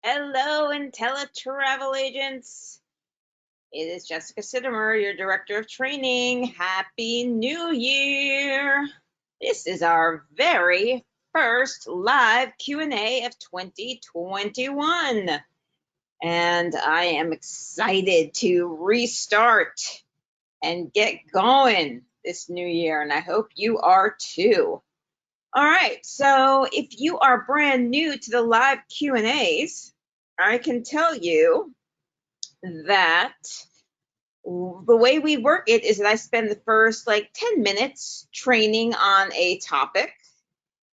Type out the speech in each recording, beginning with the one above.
Hello, InteleTravel agents. It is Jessica Sitomer, your Director of Training. Happy New Year. This is our very first live Q&A of 2021. And I am excited to restart and get going this new year, and I hope you are too. All right, so if you are brand new to the live Q&As, I can tell you that the way we work it is that I spend the first 10 minutes training on a topic,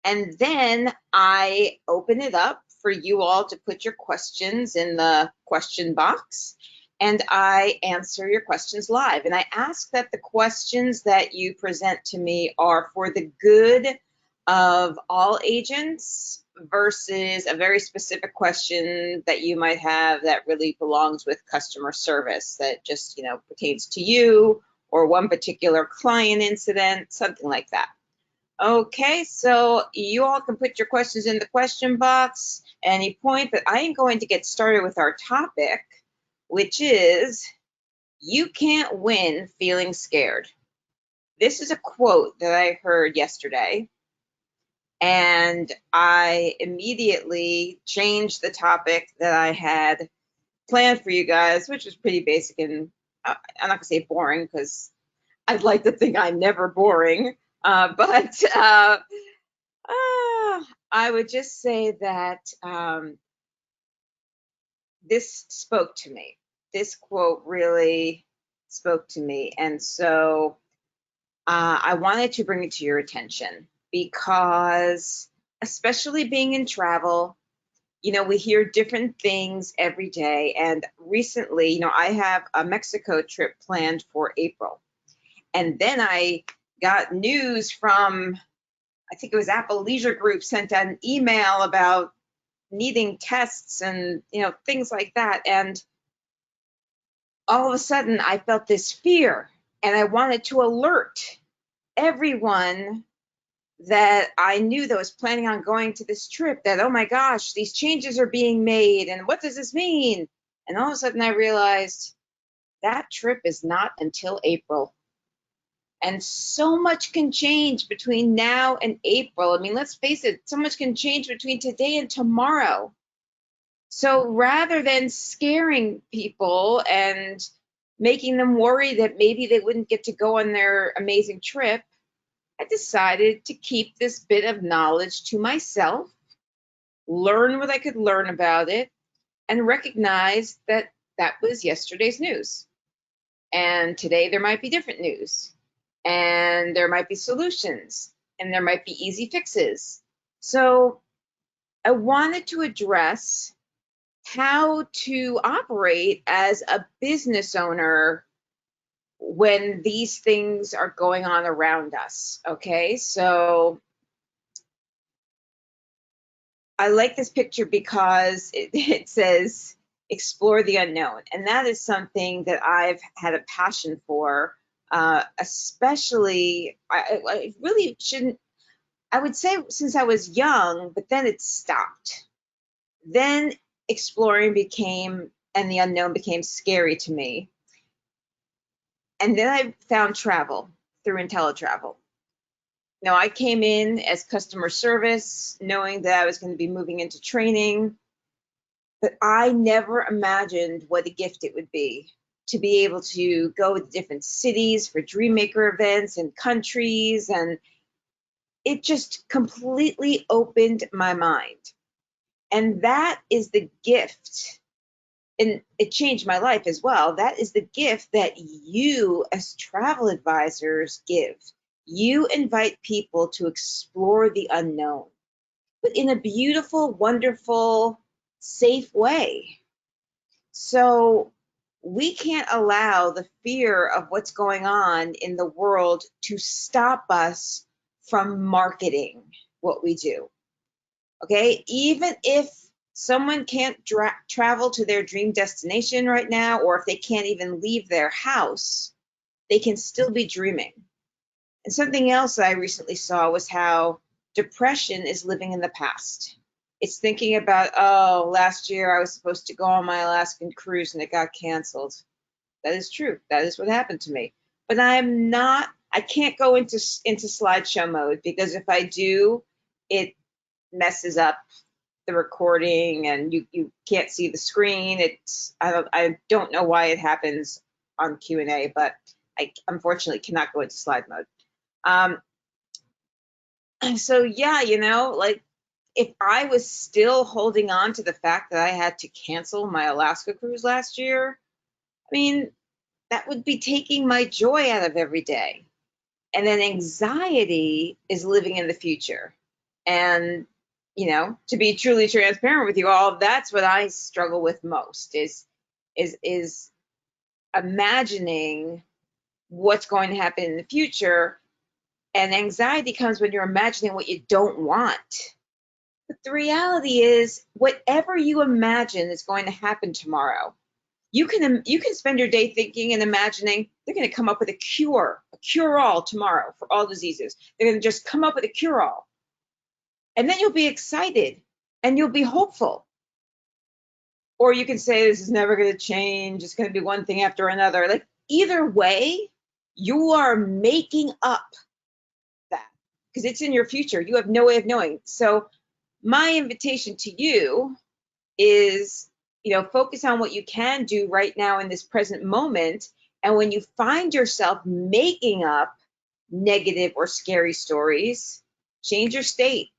and then I open it up for you all to put your questions in the question box, and I answer your questions live. And I ask that the questions that you present to me are for the good of all agents versus a very specific question that you might have that really belongs with customer service that just, pertains to you or one particular client incident, something like that. Okay, so you all can put your questions in the question box at any point, but I am going to get started with our topic, which is, you can't win feeling scared. This is a quote that I heard yesterday, and I immediately changed the topic that I had planned for you guys, which was pretty basic and I'm not gonna say boring because I'd like to think I'm never boring, but I would just say that this spoke to me. This quote really spoke to me, and so I wanted to bring it to your attention because, especially being in travel, we hear different things every day. And recently, I have a Mexico trip planned for April. And then I got news from, I think it was Apple Leisure Group, sent an email about needing tests and, things like that. And all of a sudden, I felt this fear, and I wanted to alert everyone that I knew that was planning on going to this trip that, oh my gosh, these changes are being made, and what does this mean? And all of a sudden I realized that trip is not until April. And so much can change between now and April. I mean, let's face it, so much can change between today and tomorrow. So rather than scaring people and making them worry that maybe they wouldn't get to go on their amazing trip, I decided to keep this bit of knowledge to myself, learn what I could learn about it, and recognize that that was yesterday's news. And today there might be different news, and there might be solutions, and there might be easy fixes. So I wanted to address how to operate as a business owner when these things are going on around us. Okay, so I like this picture because it says explore the unknown, and that is something that I've had a passion for, especially I really shouldn't, I would say since I was young, but then it stopped. Then exploring became, and the unknown became scary to me. And then I found travel through InteleTravel. Now, I came in as customer service, knowing that I was going to be moving into training, but I never imagined what a gift it would be to be able to go to different cities for Dreammaker events and countries, and it just completely opened my mind. And that is the gift, and it changed my life as well. That is the gift that you as travel advisors give. You invite people to explore the unknown, but in a beautiful, wonderful, safe way. So we can't allow the fear of what's going on in the world to stop us from marketing what we do. Okay, even if someone can't travel to their dream destination right now, or if they can't even leave their house, they can still be dreaming. And something else I recently saw was how depression is living in the past. It's thinking about, oh, last year I was supposed to go on my Alaskan cruise and it got canceled. That is true. That is what happened to me. But I can't go into slideshow mode because if I do, it messes up the recording and you can't see the screen. I don't know why it happens on Q&A, but I unfortunately cannot go into slide mode. So yeah, like if I was still holding on to the fact that I had to cancel my Alaska cruise last year, I mean, that would be taking my joy out of every day. And then anxiety is living in the future. And, to be truly transparent with you all, that's what I struggle with most is imagining what's going to happen in the future. And anxiety comes when you're imagining what you don't want. But the reality is, whatever you imagine is going to happen tomorrow. You can spend your day thinking and imagining they're going to come up with a cure-all tomorrow for all diseases. They're going to just come up with a cure-all. And then you'll be excited and you'll be hopeful. Or you can say this is never going to change. It's going to be one thing after another. Like either way, you are making up that because it's in your future. You have no way of knowing. So my invitation to you is, focus on what you can do right now in this present moment. And when you find yourself making up negative or scary stories, change your state.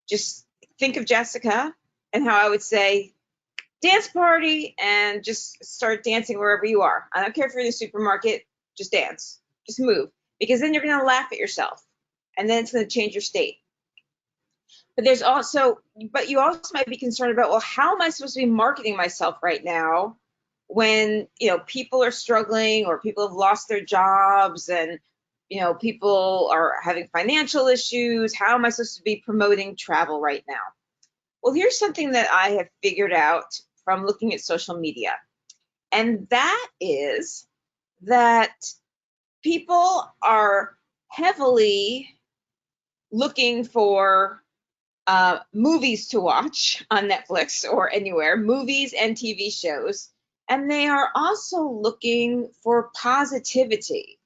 Just think of Jessica and how I would say, dance party and just start dancing wherever you are. I don't care if you're in the supermarket, just dance, just move, because then you're going to laugh at yourself and then it's going to change your state. But you also might be concerned about, well, how am I supposed to be marketing myself right now when, people are struggling or people have lost their jobs and, people are having financial issues. How am I supposed to be promoting travel right now? Well, here's something that I have figured out from looking at social media. And that is that people are heavily looking for movies to watch on Netflix or anywhere, movies and TV shows. And they are also looking for positivity.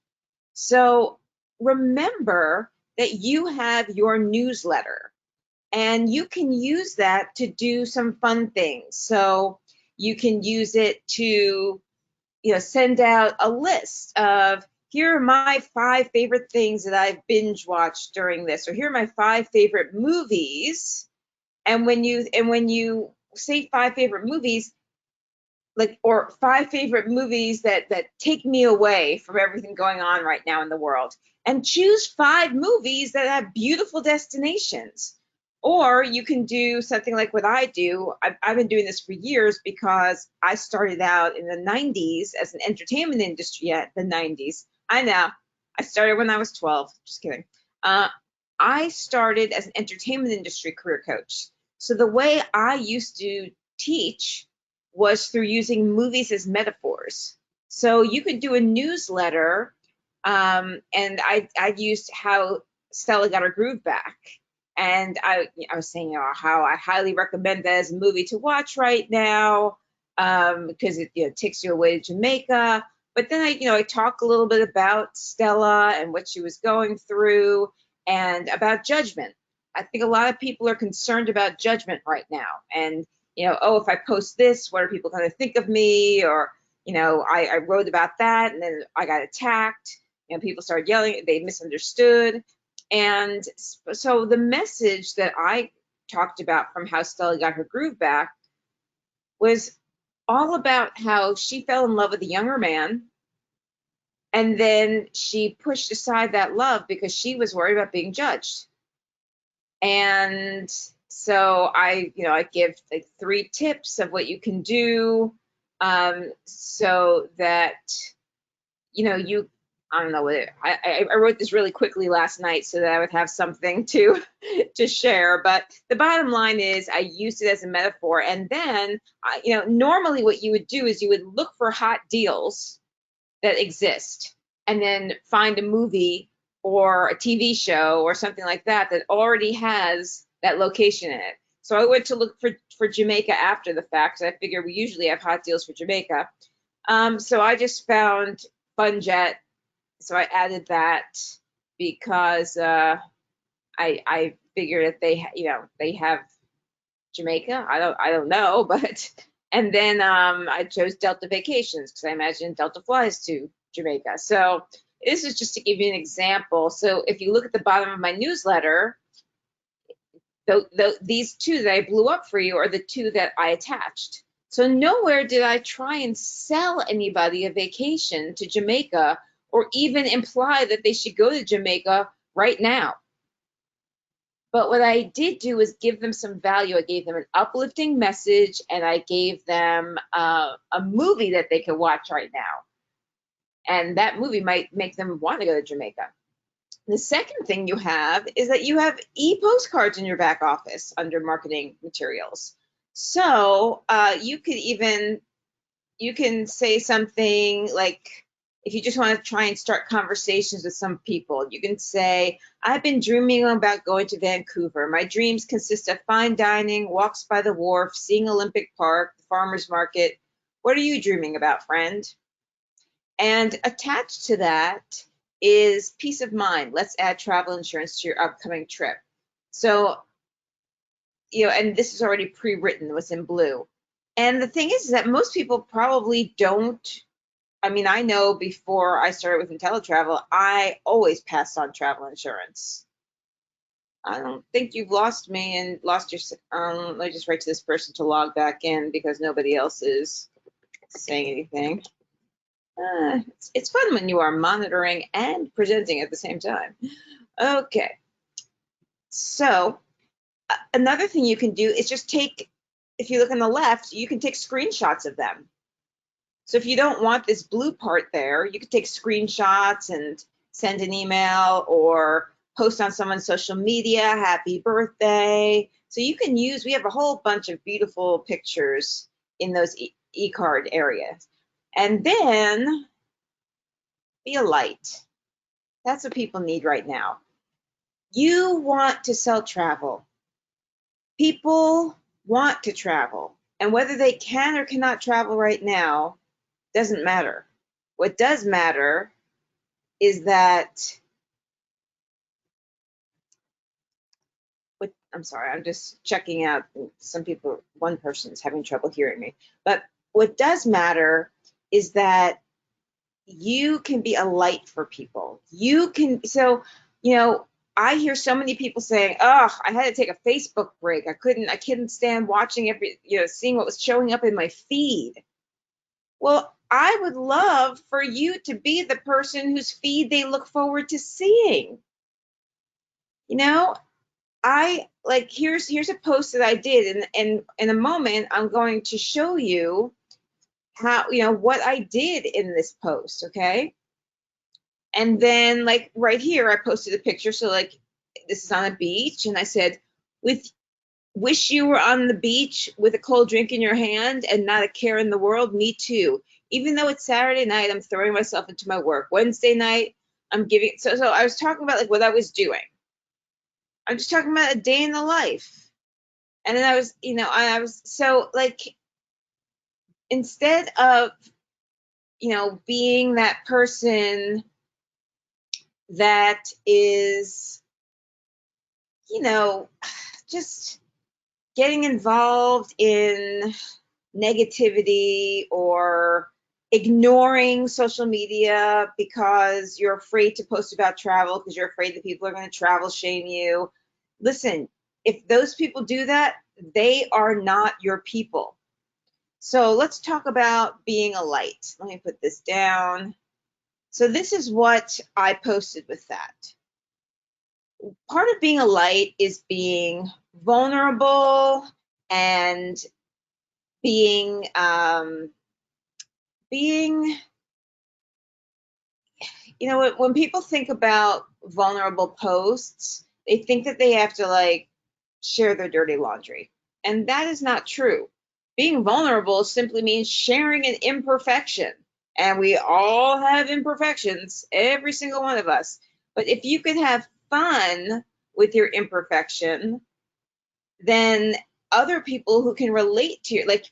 So remember that you have your newsletter and you can use that to do some fun things. So you can use it to, send out a list of, here are my 5 favorite things that I've binge watched during this, or here are my 5 favorite movies. And when you say 5 favorite movies, or 5 favorite movies that take me away from everything going on right now in the world, and choose 5 movies that have beautiful destinations. Or you can do something like what I do. I've been doing this for years because I started out in the 90s as an entertainment industry at the 90s. I know. I started when I was 12. Just kidding. I started as an entertainment industry career coach. So the way I used to teach was through using movies as metaphors. So you could do a newsletter, and I used how Stella got her groove back. And I was saying, how I highly recommend that as a movie to watch right now, because it takes you away to Jamaica. But then I talk a little bit about Stella and what she was going through and about judgment. I think a lot of people are concerned about judgment right now. And, if I post this, what are people going to think of me? Or, I wrote about that and then I got attacked. People started yelling, they misunderstood. And so the message that I talked about from how Stella got her groove back was all about how she fell in love with a younger man. And then she pushed aside that love because she was worried about being judged. And so I give like 3 tips of what you can do, so that, I don't know what I wrote this really quickly last night so that I would have something to share. But the bottom line is I used it as a metaphor. And then, normally what you would do is you would look for hot deals that exist and then find a movie or a TV show or something like that that already has that location in it. So I went to look for Jamaica after the fact, because I figured we usually have hot deals for Jamaica. So I just found FunJet. So I added that because I figured that they have Jamaica. I don't know, but and then I chose Delta Vacations because I imagine Delta flies to Jamaica. So this is just to give you an example. So if you look at the bottom of my newsletter, these two that I blew up for you are the two that I attached. So nowhere did I try and sell anybody a vacation to Jamaica or even imply that they should go to Jamaica right now. But what I did do was give them some value. I gave them an uplifting message, and I gave them a movie that they could watch right now. And that movie might make them want to go to Jamaica. The second thing you have is that you have e-postcards in your back office under marketing materials. So you can say something like, if you just want to try and start conversations with some people, you can say, I've been dreaming about going to Vancouver. My dreams consist of fine dining, walks by the wharf, seeing Olympic Park, the farmer's market. What are you dreaming about, friend? And attached to that is peace of mind. Let's add travel insurance to your upcoming trip. So, and this is already pre-written, what's in blue. And the thing is that most people probably don't. I mean, I know before I started with InteleTravel, I always passed on travel insurance. I don't think you've lost me and lost your, let me just write to this person to log back in because nobody else is saying anything. It's fun when you are monitoring and presenting at the same time. Okay. So another thing you can do is just take, if you look on the left, you can take screenshots of them. So if you don't want this blue part there, you could take screenshots and send an email or post on someone's social media, happy birthday. So you can use, we have a whole bunch of beautiful pictures in those e-card areas. And then be a light. That's what people need right now. You want to sell travel. People want to travel. And whether they can or cannot travel right now doesn't matter. What does matter is that, I'm sorry, I'm just checking out. Some people, one person is having trouble hearing me. But what does matter is that you can be a light for people. You can, so, I hear so many people saying, oh, I had to take a Facebook break. I couldn't stand watching seeing what was showing up in my feed. Well, I would love for you to be the person whose feed they look forward to seeing. Here's a post that I did, and in a moment I'm going to show you how, what I did in this post, okay? And then right here I posted a picture, so this is on a beach, and I said, wish you were on the beach with a cold drink in your hand and not a care in the world. Me too. Even though it's Saturday night, I'm throwing myself into my work. Wednesday night, I'm giving, so I was talking about what I was doing. I'm just talking about a day in the life. And then I was so instead of, being that person that is, just getting involved in negativity or ignoring social media because you're afraid to post about travel because you're afraid that people are going to travel shame you. Listen, if those people do that, they are not your people. So let's talk about being a light. Let me put this down. So this is what I posted with that. Part of being a light is being vulnerable and being when people think about vulnerable posts, they think that they have to share their dirty laundry, and that is not true. Being vulnerable simply means sharing an imperfection, and we all have imperfections, every single one of us. But if you can have fun with your imperfection, then other people who can relate to you. Like,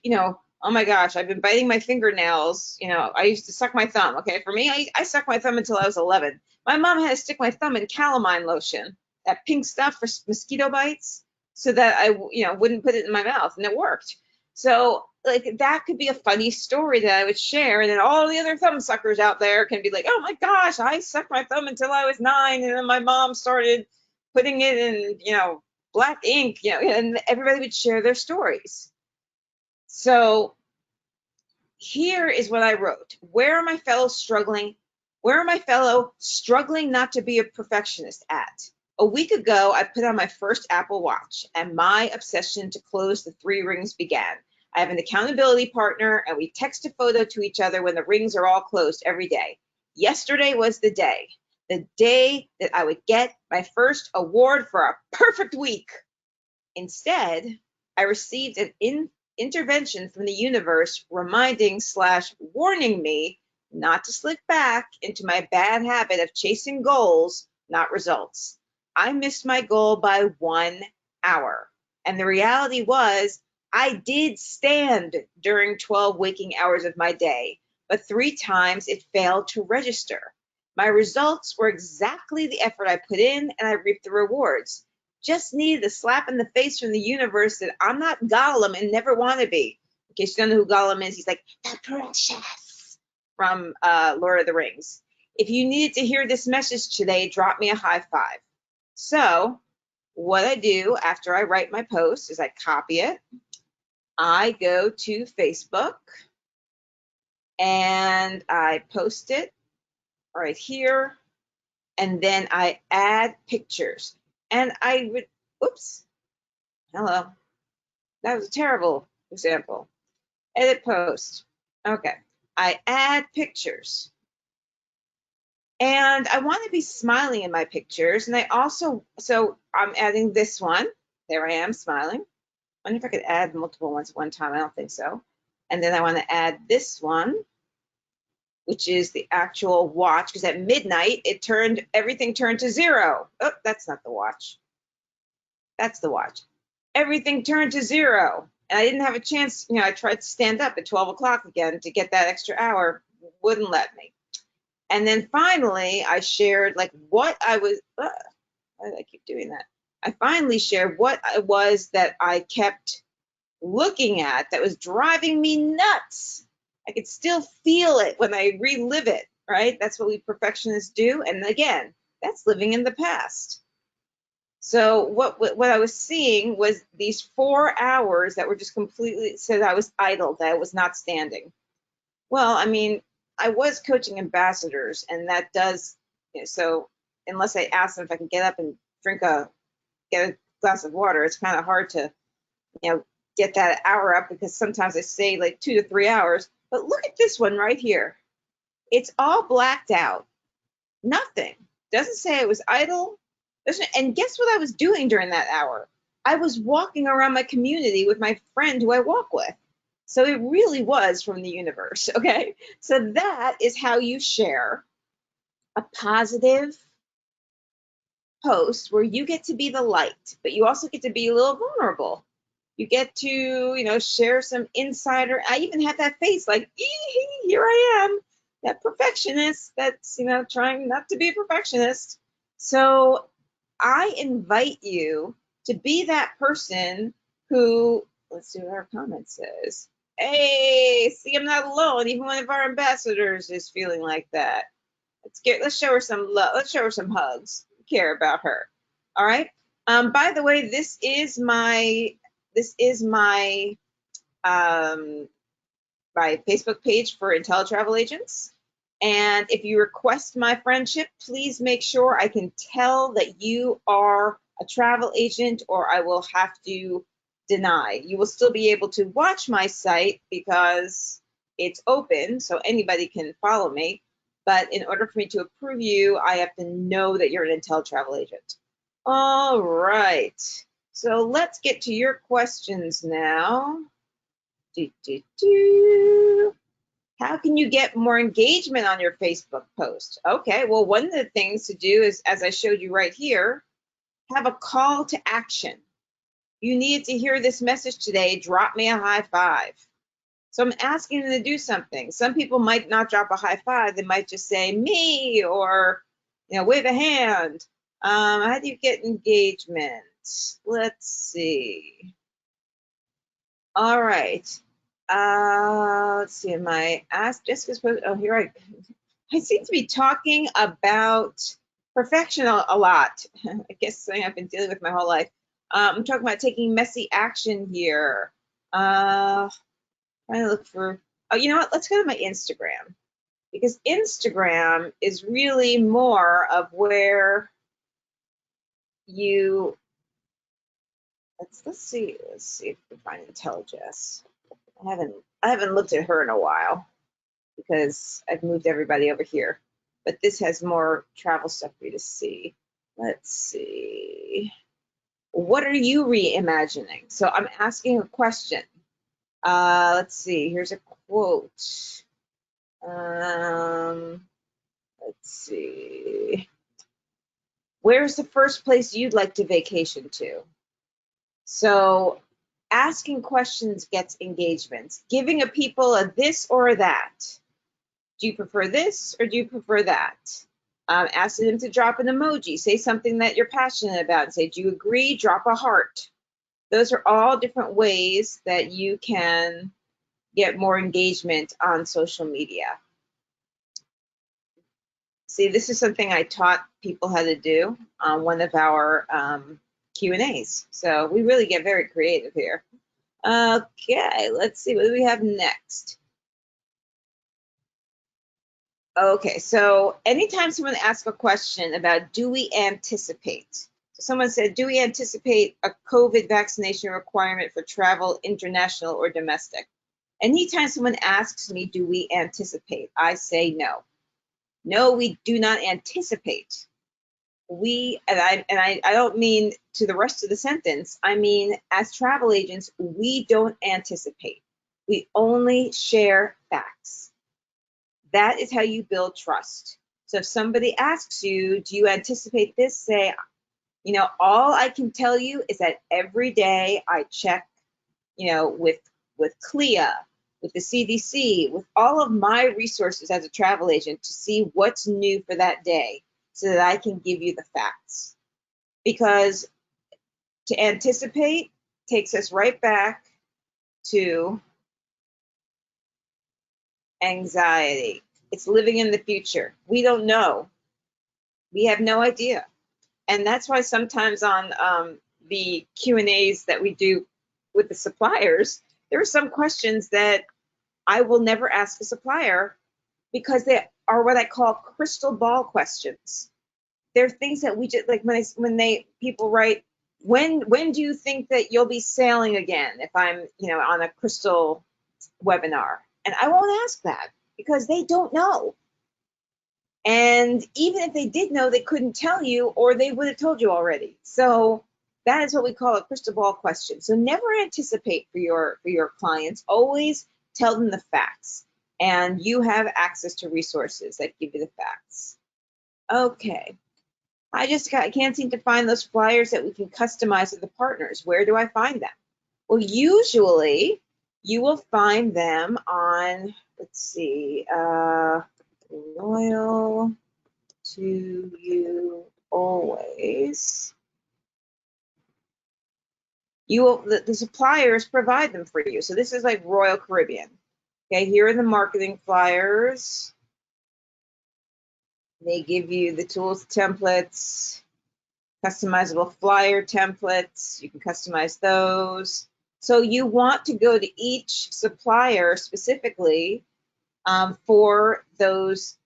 oh my gosh, I've been biting my fingernails. I used to suck my thumb. Okay, for me, I sucked my thumb until I was 11. My mom had to stick my thumb in calamine lotion, that pink stuff for mosquito bites, so that I, wouldn't put it in my mouth, and it worked. So, like, that could be a funny story that I would share, and then all the other thumb suckers out there can be like, oh my gosh, I sucked my thumb until I was 9, and then my mom started putting it in, black ink, and everybody would share their stories. So here is what I wrote. Where are my fellows struggling? Where are my fellow struggling not to be a perfectionist at? A week ago, I put on my first Apple Watch, and my obsession to close the 3 rings began. I have an accountability partner, and we text a photo to each other when the rings are all closed every day. Yesterday was the day that I would get my first award for a perfect week. Instead, I received an intervention from the universe reminding/warning me not to slip back into my bad habit of chasing goals, not results. I missed my goal by 1 hour. And the reality was, I did stand during 12 waking hours of my day, but 3 times it failed to register. My results were exactly the effort I put in, and I reaped the rewards. Just needed a slap in the face from the universe that I'm not Gollum and never want to be. In case you don't know who Gollum is, he's like, the precious from Lord of the Rings. If you needed to hear this message today, drop me a high 5. So what I do after I write my post is I copy it. I go to Facebook and I post it right here. And then I add pictures. And I would, oops, hello. That was a terrible example. Edit post. Okay. I add pictures. And I want to be smiling in my pictures. And I also, so I'm adding this one. There I am smiling. I wonder if I could add multiple ones at one time. I don't think so. And then I want to add this one, which is the actual watch, because at midnight everything turned to 0. Oh, that's not the watch. That's the watch. Everything turned to 0. And I didn't have a chance, I tried to stand up at 12 o'clock again to get that extra hour, wouldn't let me. And then finally, I shared like what I was, why did I keep doing that? I finally shared what it was that I kept looking at that was driving me nuts. I could still feel it when I relive it, right? That's what we perfectionists do. And again, that's living in the past. So what I was seeing was these 4 hours that were just completely, said I was idle, that I was not standing. Well, I mean, I was coaching ambassadors, and that does, so unless I ask them if I can get up and get a glass of water, it's kind of hard to, get that hour up, because sometimes I stay like 2 to 3 hours. But look at this one right here. It's all blacked out. Nothing. Doesn't say I was idle. And guess what I was doing during that hour? I was walking around my community with my friend who I walk with. So it really was from the universe, okay? So that is how you share a positive post where you get to be the light, but you also get to be a little vulnerable. You get to, share some insider. I even have that face like, here I am, that perfectionist that's, trying not to be a perfectionist. So I invite you to be that person who, let's see what our comment says. Hey, see, I'm not alone. Even one of our ambassadors is feeling like that. Let's show her some love. Let's show her some hugs. We care about her. All right. By the way, this is my my Facebook page for InteleTravel agents. And if you request my friendship, please make sure I can tell that you are a travel agent, or I will have to deny. You will still be able to watch my site because it's open, so anybody can follow me. But in order for me to approve you, I have to know that you're an InteleTravel agent. All right. So let's get to your questions now. How can you get more engagement on your Facebook post? Okay, well, one of the things to do is, as I showed you right here, have a call to action. You needed to hear this message today. Drop me a high five. So I'm asking them to do something. Some people might not drop a high five. They might just say me or, wave a hand. How do you get engagement? Let's see. All right. Let's see. Am I asked Jessica's post? Oh, here I seem to be talking about perfection a lot. I guess something I've been dealing with my whole life. I'm talking about taking messy action here. Trying to look for, oh, you know what? Let's go to my Instagram, because Instagram is really more of where you, let's see if we can find InteleJess. I haven't looked at her in a while because I've moved everybody over here. But this has more travel stuff for you to see. Let's see. What are you reimagining? So I'm asking a question. Let's see. Here's a quote. Let's see. Where's the first place you'd like to vacation to? So asking questions gets engagements. Giving a people a this or a that. Do you prefer this or do you prefer that? Asking them to drop an emoji. Say something that you're passionate about. Say, do you agree? Drop a heart. Those are all different ways that you can get more engagement on social media. See, this is something I taught people how to do on one of our Q&As. So we really get very creative here. Okay, let's see. What do we have next? Okay, so anytime someone asks a question about do we anticipate? So someone said, do we anticipate a COVID vaccination requirement for travel, international or domestic? Anytime someone asks me, do we anticipate? I say no. No, we do not anticipate. I don't mean to the rest of the sentence. I mean, as travel agents, we don't anticipate. We only share facts. That is how you build trust. So if somebody asks you, do you anticipate this? Say, all I can tell you is that every day I check, with CLIA, with the CDC, with all of my resources as a travel agent to see what's new for that day so that I can give you the facts. Because to anticipate takes us right back to anxiety. It's living in the future. We don't know. We have no idea. And that's why sometimes on the Q&As that we do with the suppliers, there are some questions that I will never ask a supplier because they are what I call crystal ball questions. They're things that we just like when people write, when do you think that you'll be sailing again? If I'm on a crystal webinar, and I won't ask that because they don't know. And even if they did know, they couldn't tell you, or they would have told you already. So that is what we call a crystal ball question. So never anticipate for your clients. Always tell them the facts, and you have access to resources that give you the facts. Okay. I can't seem to find those flyers that we can customize with the partners. Where do I find them? Well, usually you will find them on, let's see, loyal to you always. The suppliers provide them for you. So this is like Royal Caribbean. Okay, here are the marketing flyers. They give you the tools, templates, customizable flyer templates. You can customize those. So you want to go to each supplier specifically for those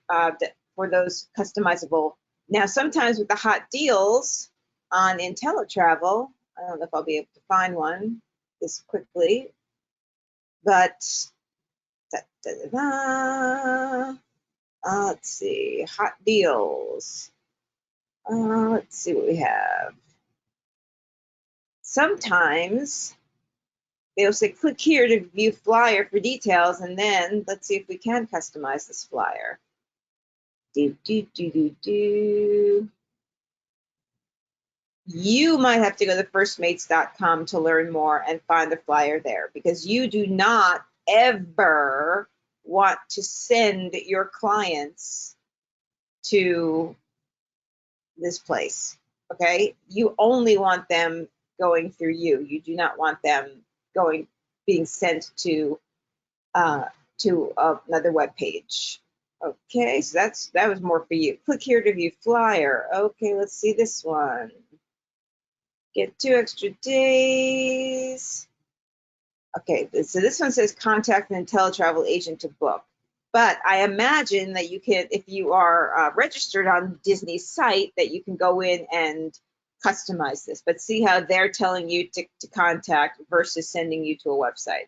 customizable. Now, sometimes with the hot deals on InteleTravel, I don't know if I'll be able to find one this quickly, but let's see, hot deals. Let's see what we have. Sometimes they'll say, click here to view flyer for details, and then let's see if we can customize this flyer. you might have to go to firstmates.com to learn more and find the flyer there, because you do not ever want to send your clients to this place. Okay, you only want them going through you. You do not want them being sent uh, to another web page. Okay, so that was more for you. Click here to view flyer. Okay, let's see this one. Get 2 extra days. Okay, so this one says contact an InteleTravel agent to book. But I imagine that you can, if you are registered on Disney's site, that you can go in and customize this. But see how they're telling you to contact versus sending you to a website.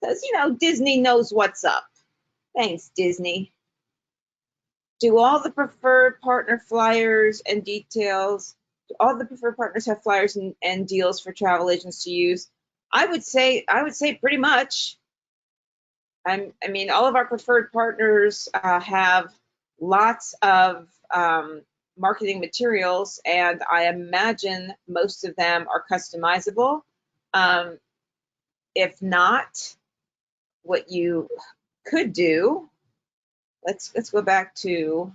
Because, Disney knows what's up. Thanks, Disney. Do all the preferred partner flyers and details? Do all the preferred partners have flyers and deals for travel agents to use? I would say pretty much. I mean, all of our preferred partners have lots of marketing materials, and I imagine most of them are customizable. If not, what you could do, let's go back to,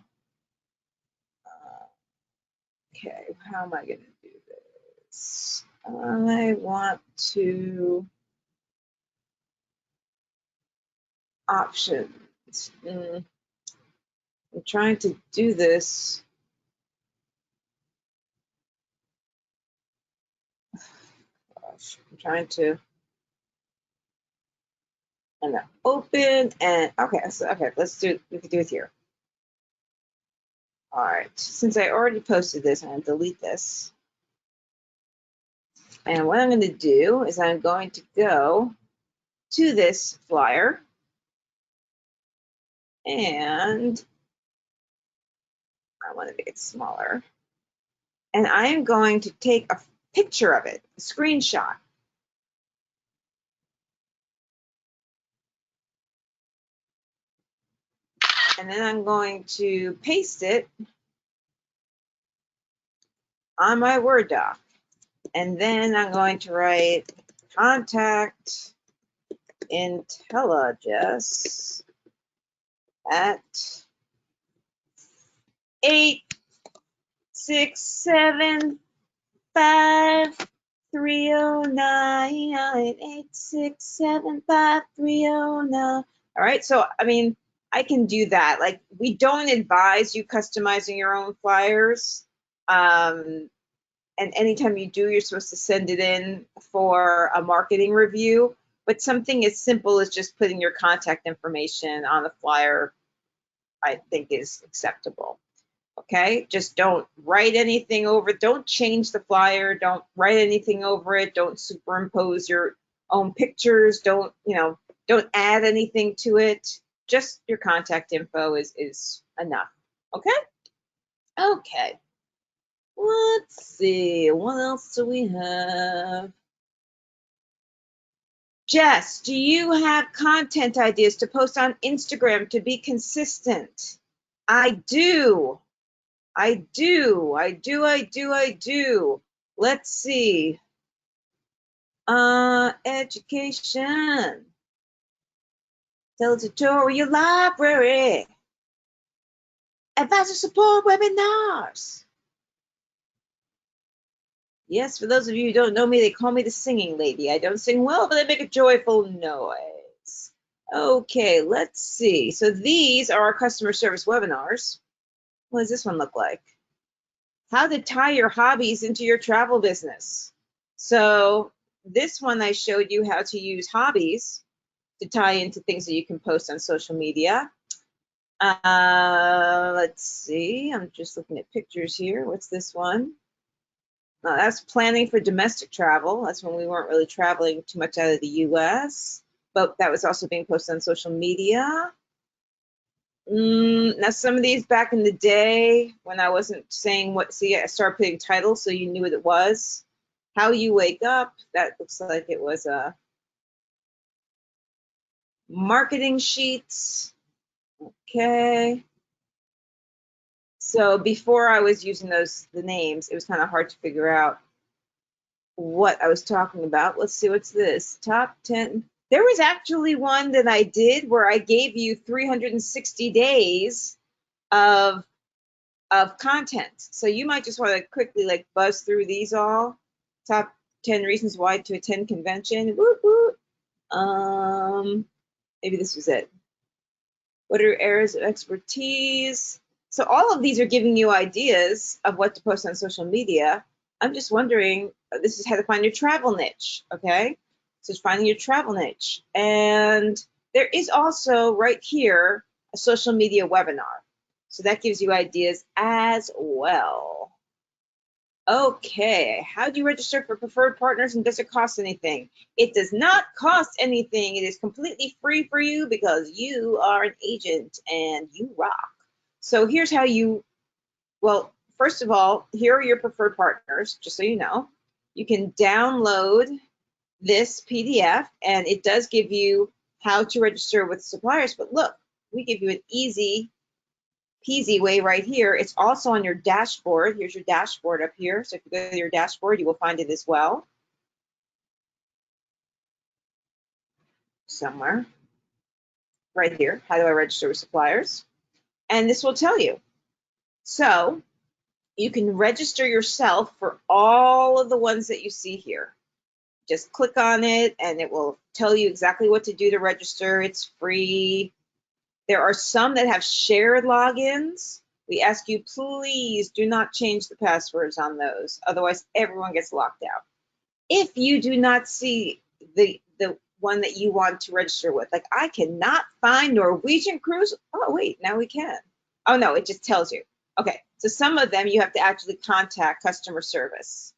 okay, how am I going to do this? I want to options. I'm trying to do this. Gosh, I'm trying to, and then open, and okay, so okay, we can do it here. All right, since I already posted this, I'm going to delete this. And what I'm going to do is I'm going to go to this flyer, and I want to make it smaller. And I am going to take a picture of it, a screenshot. And then I'm going to paste it on my Word doc. And then I'm going to write contact InteleTravel at 8675309, 8675309. All right, so I mean, I can do that. Like, we don't advise you customizing your own flyers. And anytime you do, you're supposed to send it in for a marketing review. But something as simple as just putting your contact information on the flyer, I think, is acceptable. Okay, just don't write anything over it. Don't change the flyer. Don't write anything over it. Don't superimpose your own pictures. Don't add anything to it. Just your contact info is enough. Okay. Okay. Let's see, what else do we have? Jess, do you have content ideas to post on Instagram to be consistent? I do. I do. I do. I do. I do. Let's see. Education. Tutorial library. Advisor support webinars. Yes, for those of you who don't know me, they call me the singing lady. I don't sing well, but I make a joyful noise. Okay, let's see. So these are our customer service webinars. What does this one look like? How to tie your hobbies into your travel business. So this one I showed you how to use hobbies to tie into things that you can post on social media. Let's see. I'm just looking at pictures here. What's this one? That's planning for domestic travel. That's when we weren't really traveling too much out of the US, but that was also being posted on social media. Now, some of these back in the day when I wasn't saying what, see, I started putting titles so you knew what it was. How you wake up, that looks like it was a marketing sheets. Okay. So before I was using the names, it was kind of hard to figure out what I was talking about. Let's see, what's this? Top 10. There was actually one that I did where I gave you 360 days of content. So you might just want to quickly like buzz through these all. Top 10 reasons why to attend convention. Woo woo. Maybe this was it. What are areas of expertise? So all of these are giving you ideas of what to post on social media. I'm just wondering, this is how to find your travel niche, okay? So it's finding your travel niche. And there is also right here a social media webinar. So that gives you ideas as well. Okay, how do you register for preferred partners and does it cost anything? It does not cost anything. It is completely free for you because you are an agent and you rock. So here's how you, well, first of all, here are your preferred partners, just so you know. You can download this PDF and it does give you how to register with suppliers, but look, we give you an easy peasy way right here. It's also on your dashboard. Here's your dashboard up here. So if you go to your dashboard, you will find it as well. Somewhere. Right here. How do I register with suppliers? And this will tell you. So you can register yourself for all of the ones that you see here. Just click on it and it will tell you exactly what to do to register. It's free. There are some that have shared logins. We ask you, please do not change the passwords on those. Otherwise, everyone gets locked out. If you do not see the one that you want to register with, like I cannot find Norwegian Cruise. Oh, wait, now we can. Oh, no, it just tells you. Okay, so some of them you have to actually contact customer service.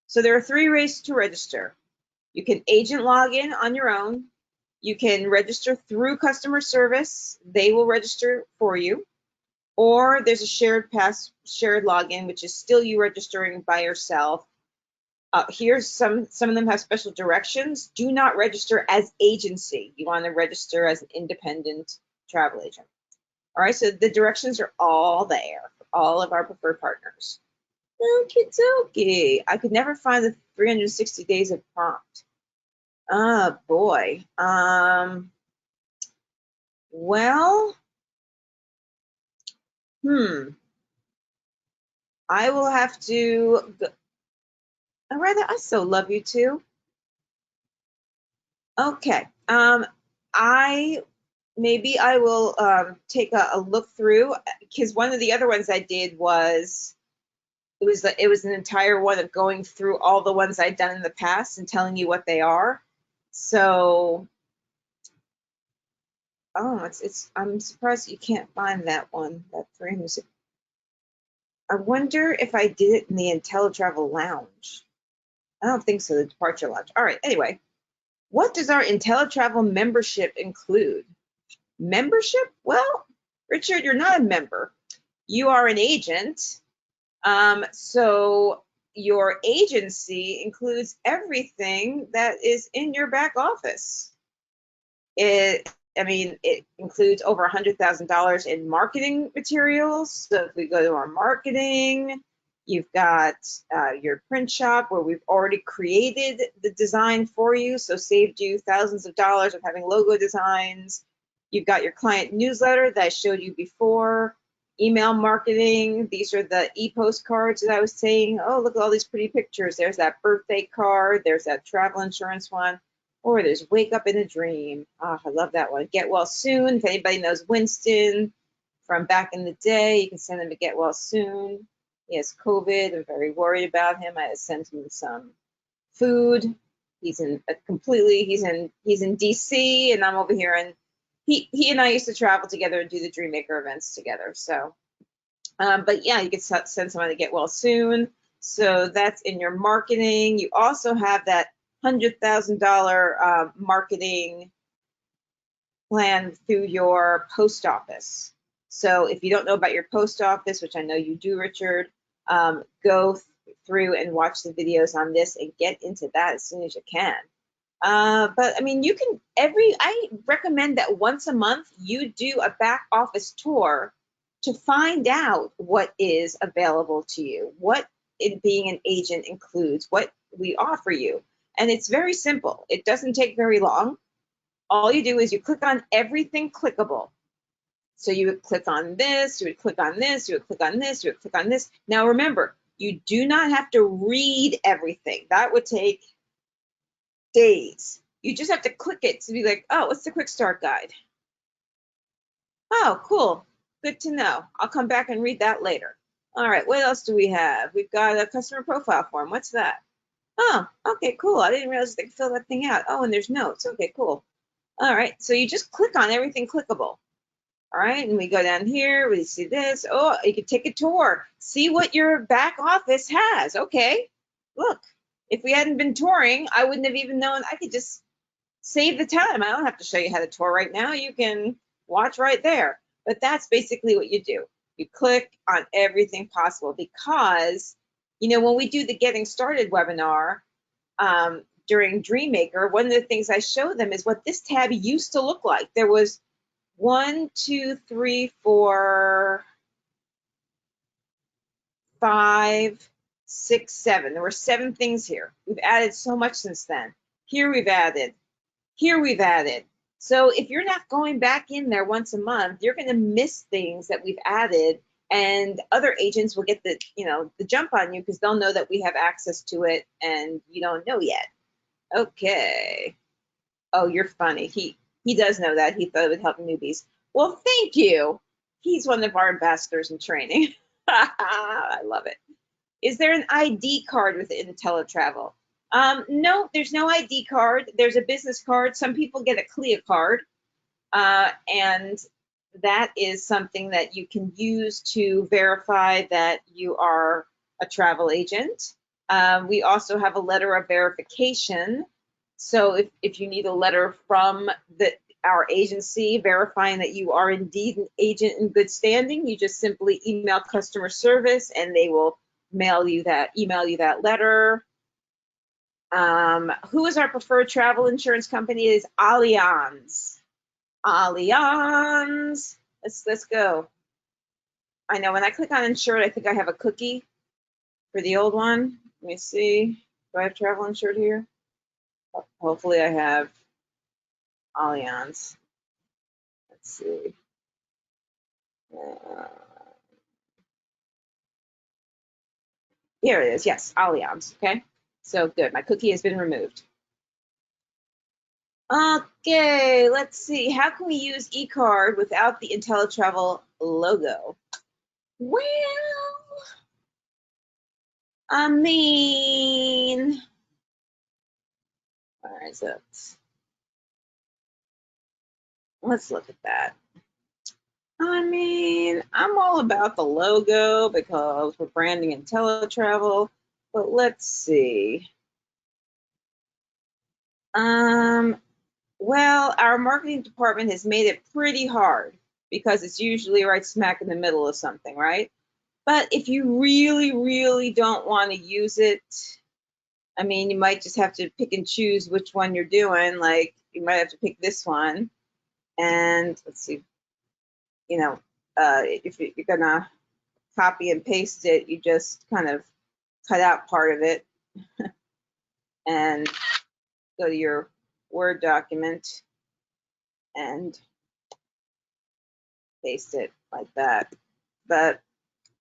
So there are 3 ways to register. You can agent log in on your own. You can register through customer service. They will register for you. Or there's a shared login, which is still you registering by yourself. Here's some of them have special directions. Do not register as agency. You want to register as an independent travel agent. All right, so the directions are all there for all of our preferred partners. Okie dokie. I could never find the 360 days of prompt. Oh boy. Well, I will have to go. I so love you too. Okay. Maybe I will take a look through, because one of the other ones I did was it was an entire one of going through all the ones I'd done in the past and telling you what they are. So, oh, I'm surprised you can't find that one. That 300. I wonder if I did it in the InteleTravel lounge. I don't think so. The departure lounge. All right. Anyway, what does our InteleTravel membership include? Membership? Well, Richard, you're not a member. You are an agent. So your agency includes everything that is in your back office. It includes over $100,000 in marketing materials. So if we go to our marketing, you've got your print shop where we've already created the design for you, so saved you thousands of dollars of having logo designs. You've got your client newsletter that I showed you before, email marketing. These are the e-postcards that I was saying. Oh, look at all these pretty pictures. There's that birthday card. There's that travel insurance one. Or there's Wake Up in a Dream. Oh, I love that one. Get Well Soon. If anybody knows Winston from back in the day, you can send him to Get Well Soon. He has COVID. I'm very worried about him. I had to send him some food. He's in DC, and I'm over here, and he and I used to travel together and do the Dreammaker events together. So, but yeah, you could send someone to Get Well Soon. So that's in your marketing. You also have that $100,000 marketing plan through your post office. So if you don't know about your post office, which I know you do, Richard, go through and watch the videos on this and get into that as soon as you can. But I mean, I recommend that once a month you do a back office tour to find out what is available to you, what being an agent includes, what we offer you. And it's very simple. It doesn't take very long. All you do is you click on everything clickable. So you would click on this, you would click on this, you would click on this, you would click on this. Now remember, you do not have to read everything. That would take days. You just have to click it to be like, oh, what's the quick start guide? Oh, cool. Good to know. I'll come back and read that later. All right, what else do we have? We've got a customer profile form. What's that? Oh, okay, cool. I didn't realize they could fill that thing out. Oh, and there's notes. Okay, cool. All right, so you just click on everything clickable. All right, and we go down here, we see this. Oh, you can take a tour. See what your back office has. Okay, look, if we hadn't been touring, I wouldn't have even known. I could just save the time. I don't have to show you how to tour right now. You can watch right there. But that's basically what you do. You click on everything possible because, you know, when we do the Getting Started webinar during Dreammaker, one of the things I show them is what this tab used to look like. There was 1, 2, 3, 4, 5, 6, 7. There were 7 things here. We've added so much since then. Here we've added. Here we've added. So if you're not going back in there once a month, you're going to miss things that we've added, and other agents will get the, you know, the jump on you because they'll know that we have access to it and you don't know yet. Okay. Oh, you're funny. He does know that. He thought it would help newbies. Well, thank you. He's one of our ambassadors in training. I love it. Is there an ID card with InteleTravel? No, there's no ID card. There's a business card. Some people get a CLIA card, and that is something that you can use to verify that you are a travel agent. We also have a letter of verification. So if you need a letter from our agency verifying that you are indeed an agent in good standing, you just simply email customer service and they will email you that letter. Who is our preferred travel insurance company? It is Allianz. Allianz. Let's go. I know when I click on insured, I think I have a cookie for the old one. Let me see. Do I have travel insured here? Hopefully I have Allianz. Let's see. Here it is. Yes, Allianz. Okay. So good. My cookie has been removed. Okay, let's see. How can we use eCard without the InteleTravel logo? Well, I mean, all right, so let's look at that. I mean, I'm all about the logo because we're branding InteleTravel, but let's see. Well, our marketing department has made it pretty hard because it's usually right smack in the middle of something, right? But if you really, really don't want to use it, I mean, you might just have to pick and choose which one you're doing. Like, you might have to pick this one. And let's see, you know, if you're going to copy and paste it, you just kind of cut out part of it and go to your Word document and paste it like that. But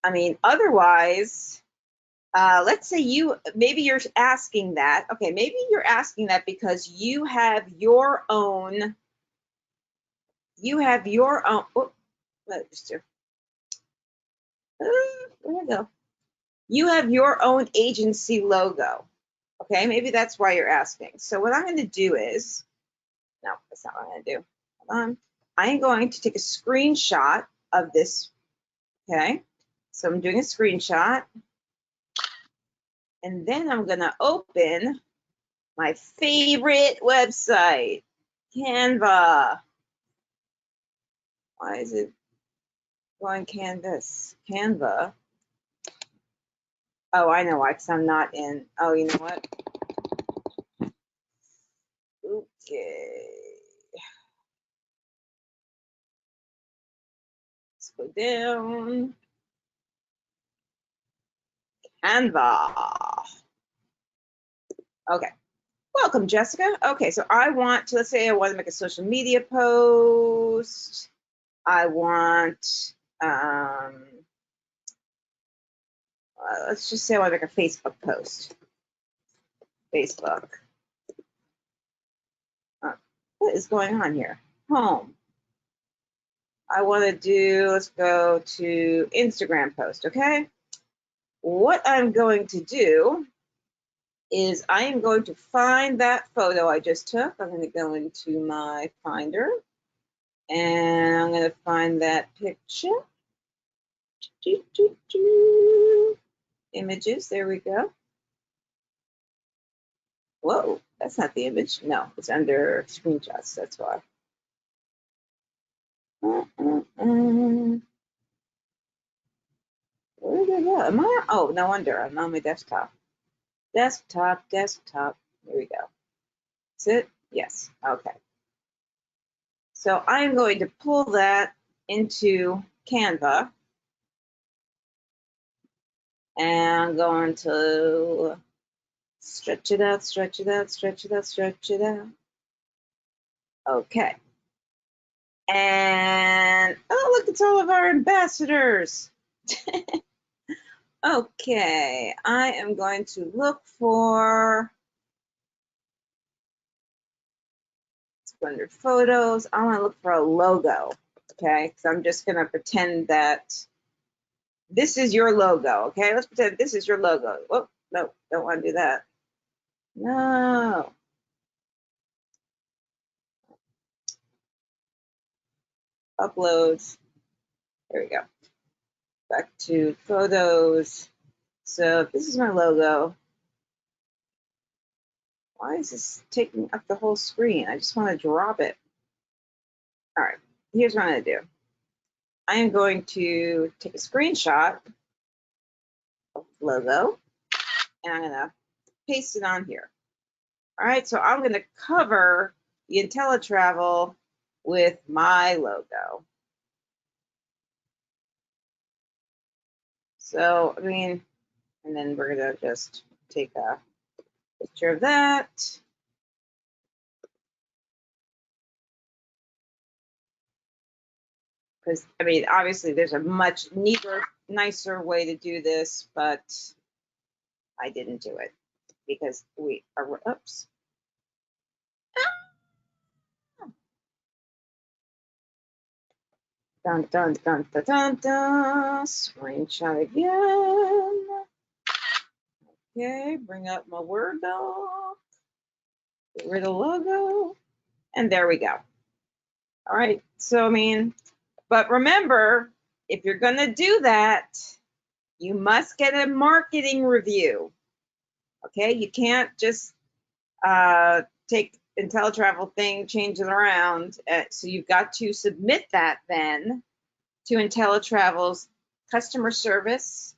I mean, otherwise, let's say maybe you're asking that. Okay, maybe you're asking that because you have your own. Oh, let's do. There we go. You have your own agency logo. Okay, maybe that's why you're asking. So what I'm going to do is, no, that's not what I'm going to do. Hold on. I am going to take a screenshot of this. Okay, so I'm doing a screenshot. And then I'm going to open my favorite website, Canva. Why is it going Canvas? Canva. Oh, I know why, because I'm not in. Oh, you know what? Okay. Let's go down. Canva. Okay. Welcome, Jessica. Okay, so I want to, let's say I want to make a social media post. I want, let's just say I want to make a Facebook post. Facebook. What is going on here? Home. I want to do, let's go to Instagram post, okay? What I'm going to do is I am going to find that photo I just took. I'm going to go into my Finder, and I'm going to find that picture. Images, there we go. Whoa, that's not the image. No, it's under screenshots, that's why. Where did I go? Am I? Oh, no wonder. I'm on my desktop. Desktop. Here we go. That's it? Yes. Okay. So I'm going to pull that into Canva. And I'm going to stretch it out. Okay. And, oh, look, it's all of our ambassadors. Okay, I am going to look for, let's go under photos. I want to look for a logo, okay? So I'm just going to pretend that this is your logo, okay? Let's pretend this is your logo. Oh, no, don't want to do that. No. Uploads. There we go. Back to photos. So this is my logo. Why is this taking up the whole screen? I just want to drop it. All right, here's what I'm going to do. I am going to take a screenshot of the logo, and I'm going to paste it on here. All right, so I'm going to cover the InteleTravel with my logo. So, I mean, and then we're going to just take a picture of that. Because, I mean, obviously there's a much neater, nicer way to do this, but I didn't do it because we are, oops. Dun, dun, dun, dun, dun, dun. Screenshot again. Okay, bring up my Word doc. Get rid of logo. And there we go. All right, so I mean, but remember, if you're going to do that, you must get a marketing review. Okay, you can't just take InteleTravel thing, change it around. So you've got to submit that then to InteleTravel's customer service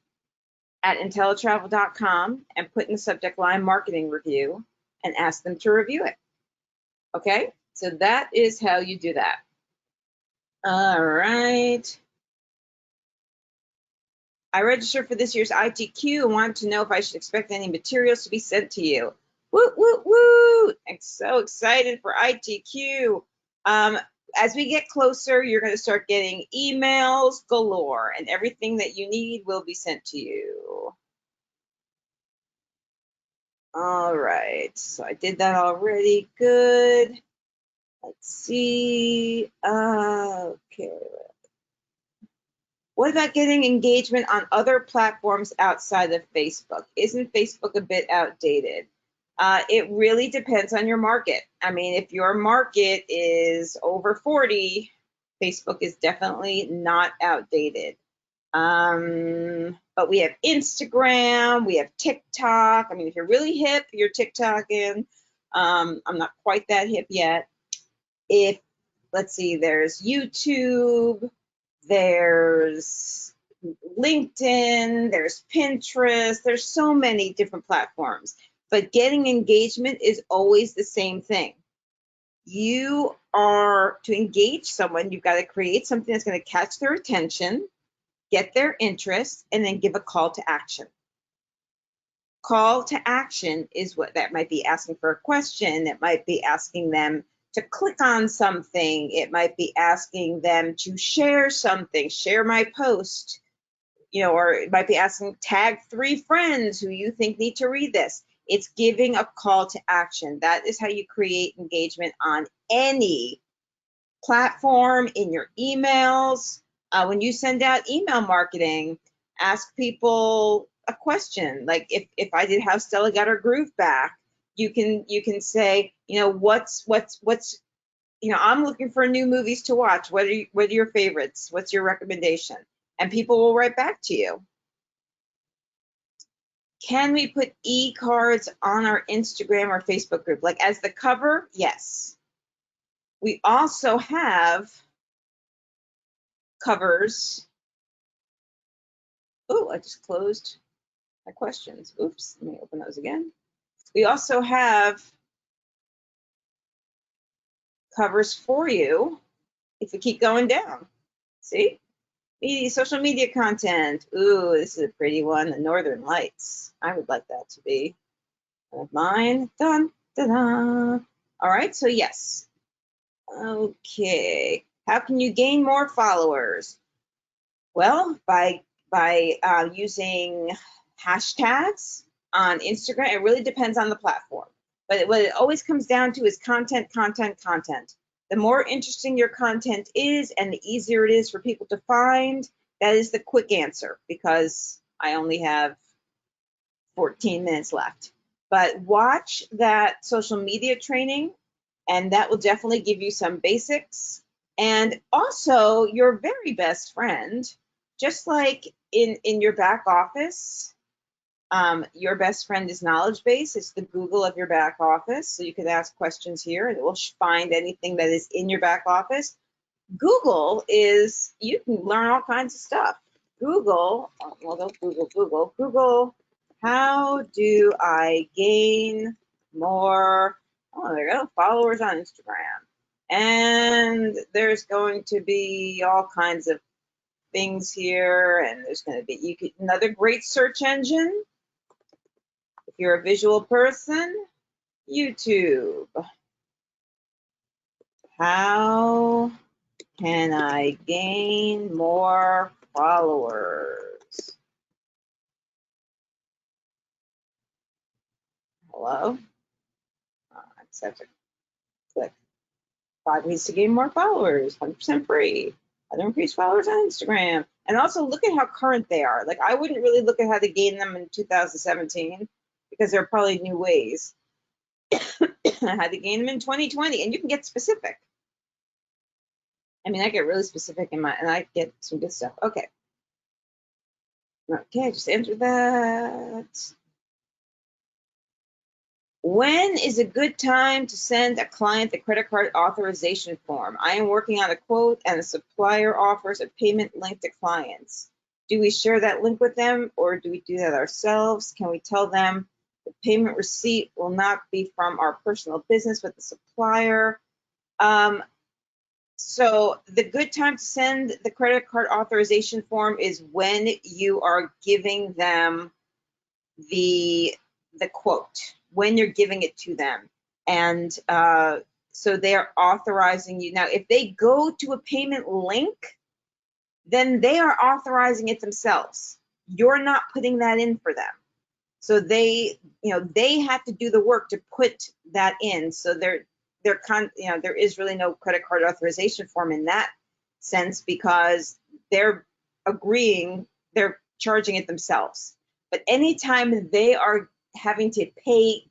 at InteleTravel.com and put in the subject line marketing review and ask them to review it. Okay, so that is how you do that. All right. I registered for this year's ITQ and wanted to know if I should expect any materials to be sent to you. Woo, woo, woo! I'm so excited for ITQ. As we get closer, you're going to start getting emails galore, and everything that you need will be sent to you. All right, so I did that already. Good. Let's see. Okay. What about getting engagement on other platforms outside of Facebook? Isn't Facebook a bit outdated? It really depends on your market. I mean, if your market is over 40, Facebook is definitely not outdated. But we have Instagram, we have TikTok. I mean, if you're really hip, you're TikToking. I'm not quite that hip yet. Let's see, there's YouTube, there's LinkedIn, there's Pinterest, there's so many different platforms. But getting engagement is always the same thing. You to engage someone, you've got to create something that's going to catch their attention, get their interest, and then give a call to action. Call to action is what that might be: asking for a question. It might be asking them to click on something. It might be asking them to share something, share my post, or it might be asking, tag 3 friends who you think need to read this. It's giving a call to action. That is how you create engagement on any platform, in your emails. When you send out email marketing, ask people a question. Like if I did How Stella Got Her Groove Back, you can say, what's I'm looking for new movies to watch. What are your favorites? What's your recommendation? And people will write back to you. Can we put e-cards on our Instagram or Facebook group? Like as the cover? Yes. We also have covers. Oh, I just closed my questions. Oops, let me open those again. We also have covers for you if we keep going down. See? Social media content. Ooh, this is a pretty one. The Northern Lights. I would like that to be one of mine. Dun, dun, dun. All right, so yes. Okay. How can you gain more followers? Well, by using hashtags on Instagram. It really depends on the platform. But what it always comes down to is content, content, content. The more interesting your content is and the easier it is for people to find, that is the quick answer, because I only have 14 minutes left. But watch that social media training, and that will definitely give you some basics. And also, your very best friend, just like in your back office, your best friend is knowledge base. It's the Google of your back office. So you can ask questions here and it will find anything that is in your back office. Google is, you can learn all kinds of stuff. Google, Google, how do I gain more, there you go, followers on Instagram. And there's going to be all kinds of things here, and there's going to be, another great search engine. If you're a visual person, YouTube. How can I gain more followers? Hello? I just have to click 5 ways to gain more followers, 100% free. How to increase followers on Instagram. And also look at how current they are. Like I wouldn't really look at how to gain them in 2017 because there are probably new ways. I had to gain them in 2020, and you can get specific. I mean, I get really specific and I get some good stuff. Okay. Okay, just enter that. When is a good time to send a client the credit card authorization form? I am working on a quote and the supplier offers a payment link to clients. Do we share that link with them or do we do that ourselves? Can we tell them the payment receipt will not be from our personal business but the supplier? So the good time to send the credit card authorization form is when you are giving them the quote, when you're giving it to them. And so they are authorizing you. Now, if they go to a payment link, then they are authorizing it themselves. You're not putting that in for them. So they have to do the work to put that in. So there is really no credit card authorization form in that sense because they're agreeing, they're charging it themselves. But anytime they are having to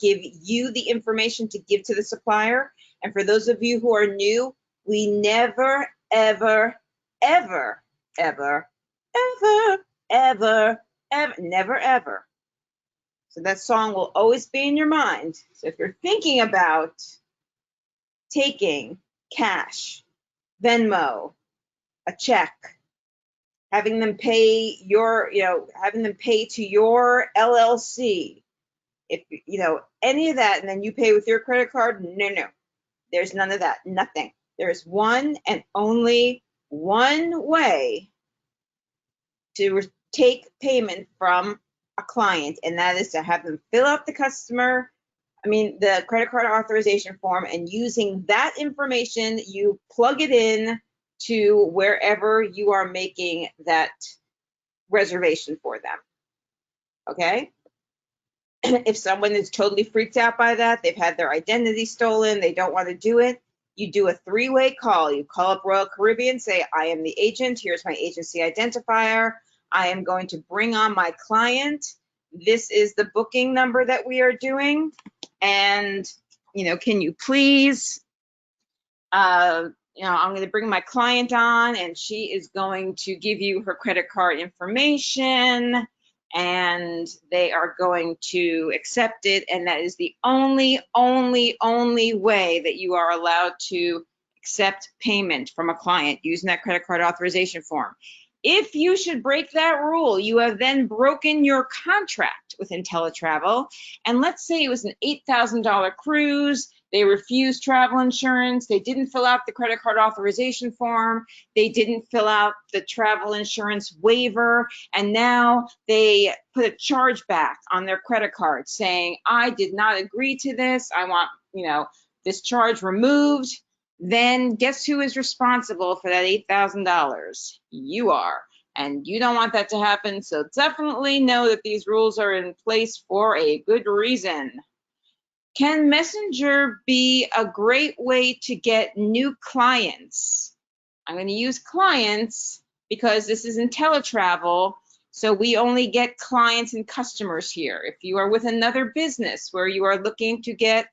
give you the information to give to the supplier, and for those of you who are new, we never, ever, ever, ever, ever, ever, ever, never, ever. So that song will always be in your mind. So if you're thinking about taking cash, Venmo, a check, having them pay to your LLC, if any of that, and then you pay with your credit card, no, there's none of that, nothing. There is one and only one way to take payment from a client, and that is to have them fill out the the credit card authorization form, and using that information, you plug it in to wherever you are making that reservation for them. Okay? If someone is totally freaked out by that, they've had their identity stolen, they don't want to do it, you do a three-way call. You call up Royal Caribbean, say, I am the agent, here's my agency identifier, I am going to bring on my client, this is the booking number that we are doing, and, can you please, I'm going to bring my client on, and she is going to give you her credit card information, and they are going to accept it, and that is the only way that you are allowed to accept payment from a client using that credit card authorization form. If you should break that rule, you have then broken your contract with InteleTravel, and let's say it was an $8,000 cruise, they refused travel insurance, they didn't fill out the credit card authorization form, they didn't fill out the travel insurance waiver, and now they put a chargeback on their credit card saying, I did not agree to this, I want, this charge removed. Then guess who is responsible for that $8,000? You are. And you don't want that to happen, so definitely know that these rules are in place for a good reason. Can Messenger be a great way to get new clients? I'm going to use clients because this is InteleTravel, so we only get clients and customers here. If you are with another business where you are looking to get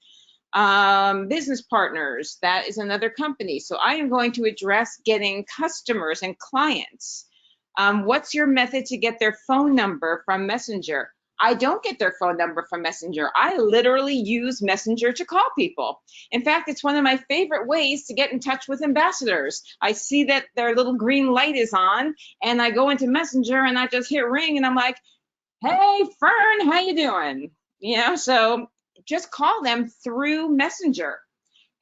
business partners, that is another company. So I am going to address getting customers and clients. What's your method to get their phone number from Messenger? I don't get their phone number from Messenger. I literally use Messenger to call people. In fact, it's one of my favorite ways to get in touch with ambassadors. I see that their little green light is on, and I go into Messenger and I just hit ring, and I'm like, hey, Fern, how you doing? So just call them through Messenger.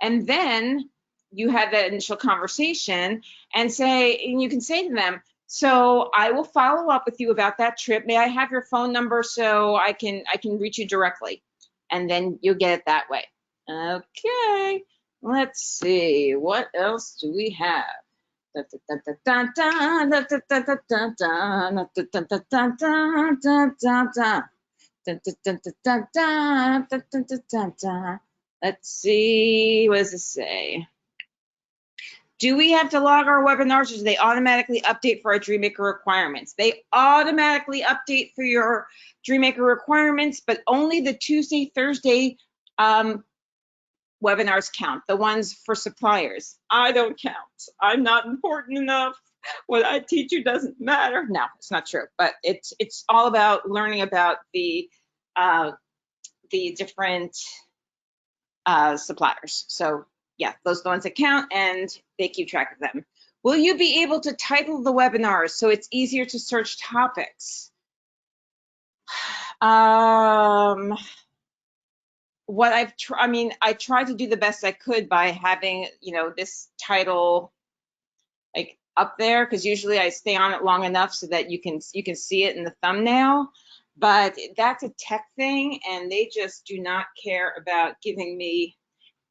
And then you have that initial conversation and you can say to them, so I will follow up with you about that trip. May I have your phone number so I can reach you directly? And then you'll get it that way. Okay, let's see, what else do we have? Let's see, what does it say? Do we have to log our webinars, or do they automatically update for our DreamMaker requirements? They automatically update for your DreamMaker requirements, but only the Tuesday, Thursday webinars count, the ones for suppliers. I don't count. I'm not important enough. What I teach you doesn't matter. No, it's not true, but it's all about learning about the different suppliers. So yeah, those are the ones that count, and they keep track of them. Will you be able to title the webinars so it's easier to search topics? What I tried to do the best I could by having, this title like up there, because usually I stay on it long enough so that you can see it in the thumbnail. But that's a tech thing, and they just do not care about giving me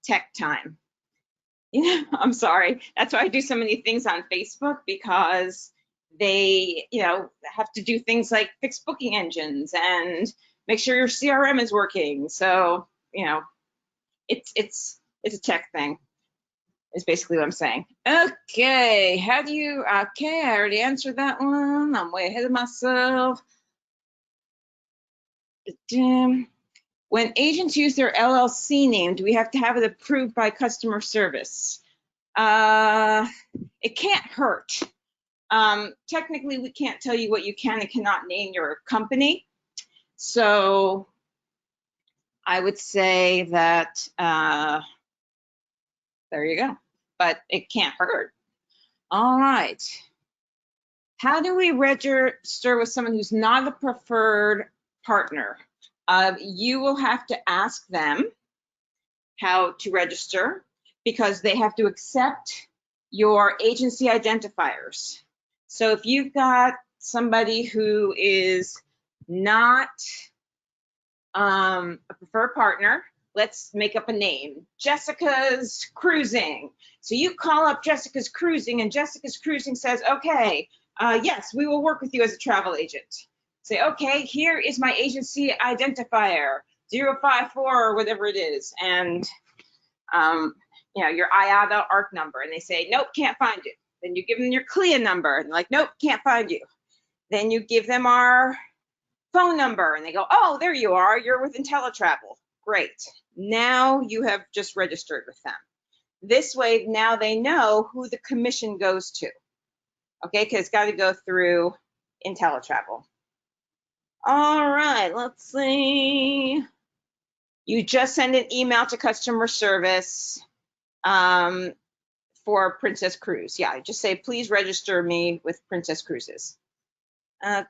tech time. I'm sorry. That's why I do so many things on Facebook, because they, have to do things like fix booking engines and make sure your CRM is working. So, it's a tech thing, is basically what I'm saying. Okay, okay, I already answered that one. I'm way ahead of myself. When agents use their LLC name, do we have to have it approved by customer service? It can't hurt. Technically, we can't tell you what you can and cannot name your company. So I would say that, there you go, but it can't hurt. All right. How do we register with someone who's not a preferred partner? You will have to ask them how to register. because they have to accept your agency identifiers. So if you've got somebody who is not a preferred partner, let's make up a name, Jessica's Cruising. So you call up Jessica's Cruising, and Jessica's Cruising says, okay, yes, we will work with you as a travel agent. Say, okay, here is my agency identifier, 054 or whatever it is, and your IATA ARC number, and they say, nope, can't find you. Then you give them your CLIA number, and they're like, nope, can't find you. Then you give them our phone number, and they go, oh, there you are, you're with InteleTravel. Great. Now you have just registered with them. This way, now they know who the commission goes to. Okay, because it's got to go through InteleTravel. All right, let's see. You just send an email to customer service for Princess Cruise. Yeah, just say, please register me with Princess Cruises. Okay.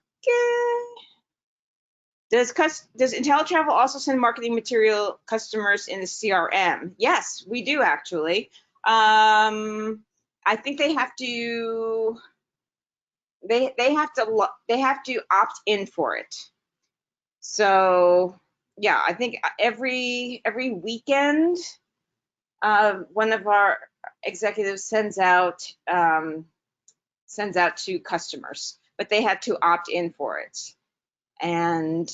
Does InteleTravel also send marketing material customers in the CRM? Yes, we do actually. I think they have to. They have to opt in for it. So yeah, I think every weekend, one of our executives sends out to customers, but they have to opt in for it. And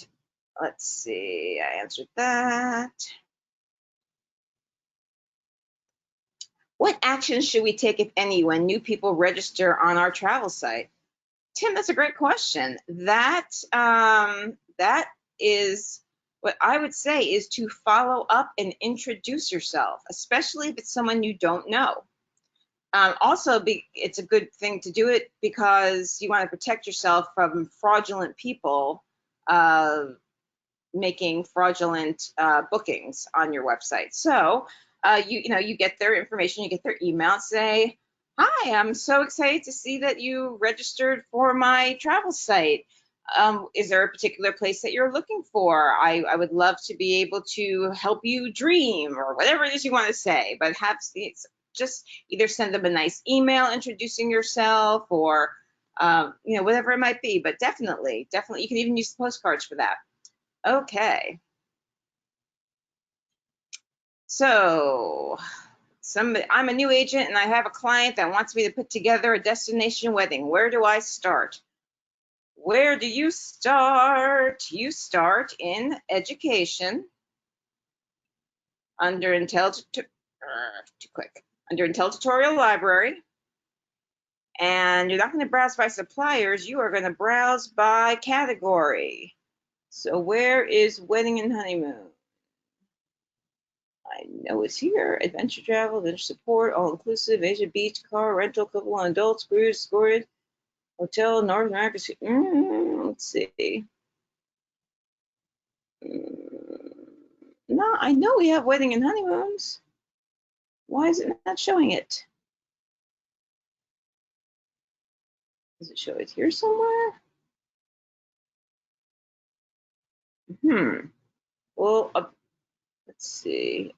let's see, I answered that. What actions should we take, if any, when new people register on our travel site? Tim, that's a great question. That is what I would say is to follow up and introduce yourself, especially if it's someone you don't know. Also, it's a good thing to do it because you want to protect yourself from fraudulent people making fraudulent bookings on your website. So you get their information, you get their email, say, hi, I'm so excited to see that you registered for my travel site. Is there a particular place that you're looking for? I would love to be able to help you dream, or whatever it is you want to say, but just either send them a nice email introducing yourself, or whatever it might be. But definitely, you can even use postcards for that. Okay. So I'm a new agent and I have a client that wants me to put together a destination wedding. Where do I start? Where do you start? You start in education under InteleTutorial Library. And you're not going to browse by suppliers. You are going to browse by category. So where is wedding and honeymoon? I know it's here. Adventure travel, adventure support, all-inclusive, Asia beach, car, rental, couple and adults, cruise, storage, hotel, North America. Let's see. No, I know we have wedding and honeymoons. Why is it not showing it? Does it show it here somewhere? Well, let's see.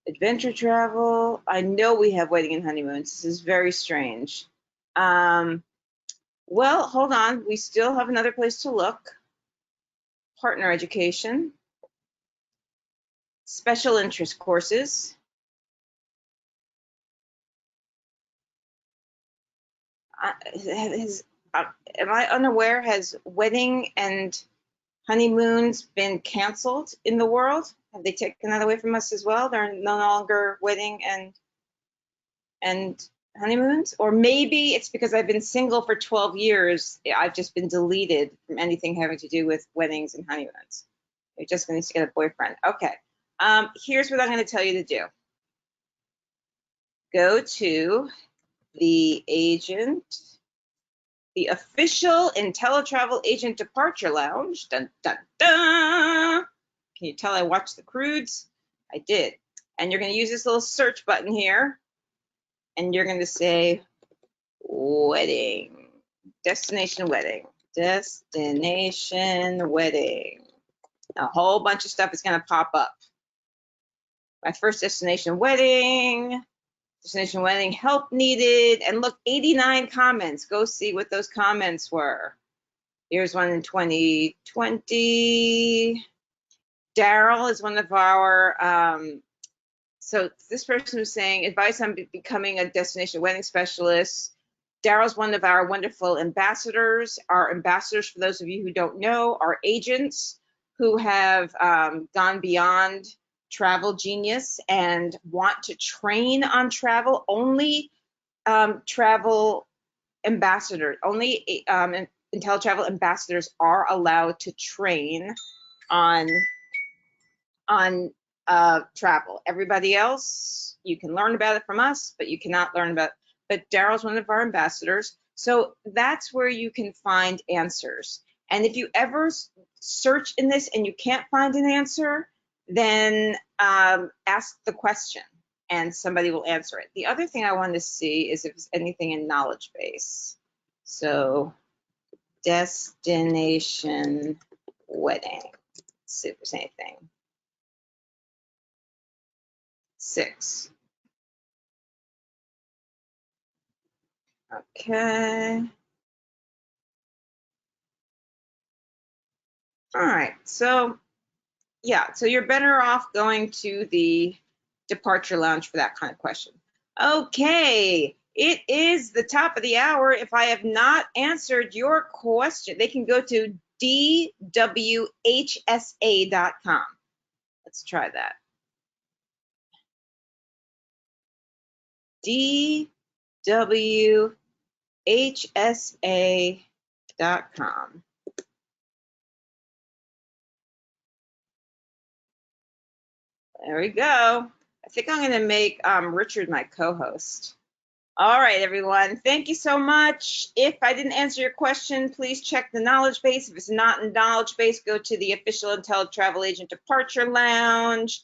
Adventure travel. I know we have wedding and honeymoons. This is very strange. Well, hold on. We still have another place to look. Partner education. Special interest courses. Am I unaware? Has wedding and honeymoons been canceled in the world? Have they taken that away from us as well? They're no longer wedding and honeymoons? Or maybe it's because I've been single for 12 years. I've just been deleted from anything having to do with weddings and honeymoons. You're just going to get a boyfriend. Okay. Here's what I'm going to tell you to do. Go to the official InteleTravel Agent Departure Lounge. Dun, dun, dun. Can you tell I watched the crudes? I did. And you're going to use this little search button here. And you're going to say wedding, destination wedding, destination wedding. A whole bunch of stuff is going to pop up. My first destination wedding help needed. And look, 89 comments. Go see what those comments were. Here's one in 2020. Daryl is one of our, so this person was saying advice on becoming a destination wedding specialist. Daryl's one of our wonderful ambassadors. Our ambassadors, for those of you who don't know, are agents who have gone beyond travel genius and want to train on travel. Only travel ambassadors, only InteleTravel ambassadors are allowed to train on travel. Everybody else, you can learn about it from us, but you cannot learn about. But Daryl's one of our ambassadors, so that's where you can find answers. And if you ever search in this and you can't find an answer, then ask the question and somebody will answer it. The other thing I want to see is if there's anything in knowledge base. So destination wedding, let's see if there's anything. 6. Okay. All right. So, yeah, so you're better off going to the departure lounge for that kind of question. Okay. It is the top of the hour. If I have not answered your question, they can go to dwhsa.com. Let's try that. dwhsa.com. There we go. I think I'm going to make Richard my co-host. All right, everyone. Thank you so much. If I didn't answer your question, please check the knowledge base. If it's not in knowledge base, go to the official InteleTravel Agent Departure Lounge.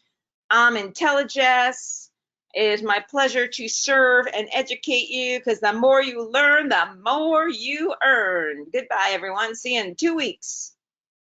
I'm IntelliJess. It is my pleasure to serve and educate you because the more you learn, the more you earn. Goodbye, everyone. See you in 2 weeks.